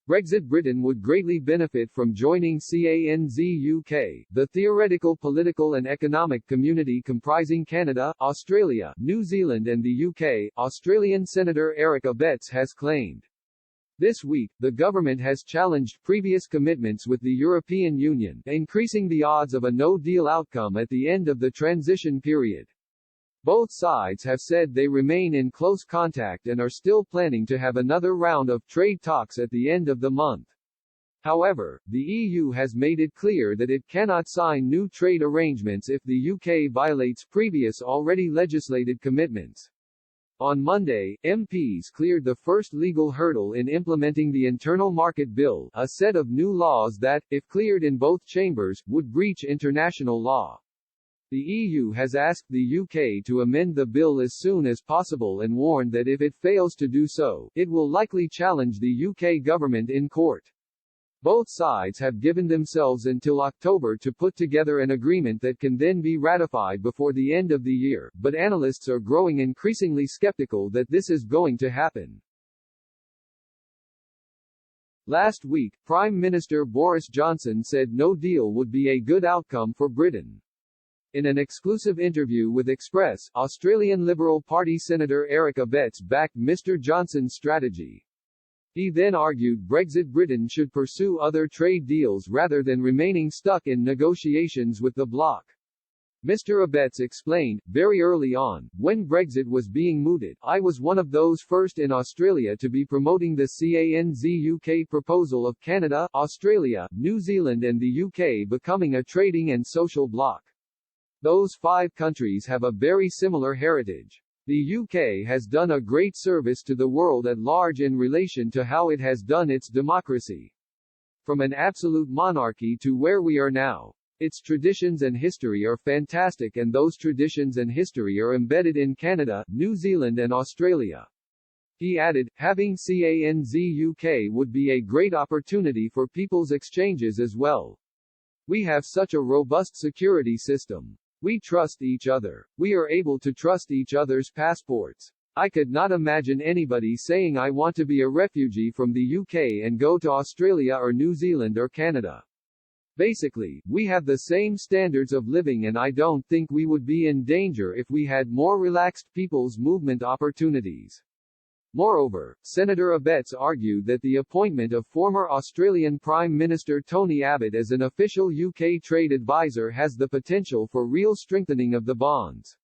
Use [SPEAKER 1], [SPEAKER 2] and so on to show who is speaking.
[SPEAKER 1] Brexit Britain would greatly benefit from joining CANZUK, the theoretical political and economic community comprising Canada, Australia, New Zealand and the UK, Australian Senator Eric Abetz has claimed. This week, the government has challenged previous commitments with the European Union, increasing the odds of a no-deal outcome at the end of the transition period. Both sides have said they remain in close contact and are still planning to have another round of trade talks at the end of the month. However, the EU has made it clear that it cannot sign new trade arrangements if the UK violates previous already legislated commitments. On Monday, MPs cleared the first legal hurdle in implementing the Internal Market Bill, a set of new laws that, if cleared in both chambers, would breach international law. The EU has asked the UK to amend the bill as soon as possible and warned that if it fails to do so, it will likely challenge the UK government in court. Both sides have given themselves until October to put together an agreement that can then be ratified before the end of the year, but analysts are growing increasingly skeptical that this is going to happen. Last week, Prime Minister Boris Johnson said no deal would be a good outcome for Britain. In an exclusive interview with Express, Australian Liberal Party Senator Eric Abetz backed Mr. Johnson's strategy. He then argued Brexit Britain should pursue other trade deals rather than remaining stuck in negotiations with the bloc. Mr. Abetz explained, very early on, when Brexit was being mooted, I was one of those first in Australia to be promoting the CANZUK proposal of Canada, Australia, New Zealand and the UK becoming a trading and social bloc. Those 5 countries have a very similar heritage. The UK has done a great service to the world at large in relation to how it has done its democracy. From an absolute monarchy to where we are now. Its traditions and history are fantastic and those traditions and history are embedded in Canada, New Zealand and Australia. He added, having CANZUK would be a great opportunity for people's exchanges as well. We have such a robust security system. We trust each other. We are able to trust each other's passports. I could not imagine anybody saying I want to be a refugee from the UK and go to Australia or New Zealand or Canada. Basically, we have the same standards of living and I don't think we would be in danger if we had more relaxed people's movement opportunities. Moreover, Senator Abetz argued that the appointment of former Australian Prime Minister Tony Abbott as an official UK trade advisor has the potential for real strengthening of the bonds.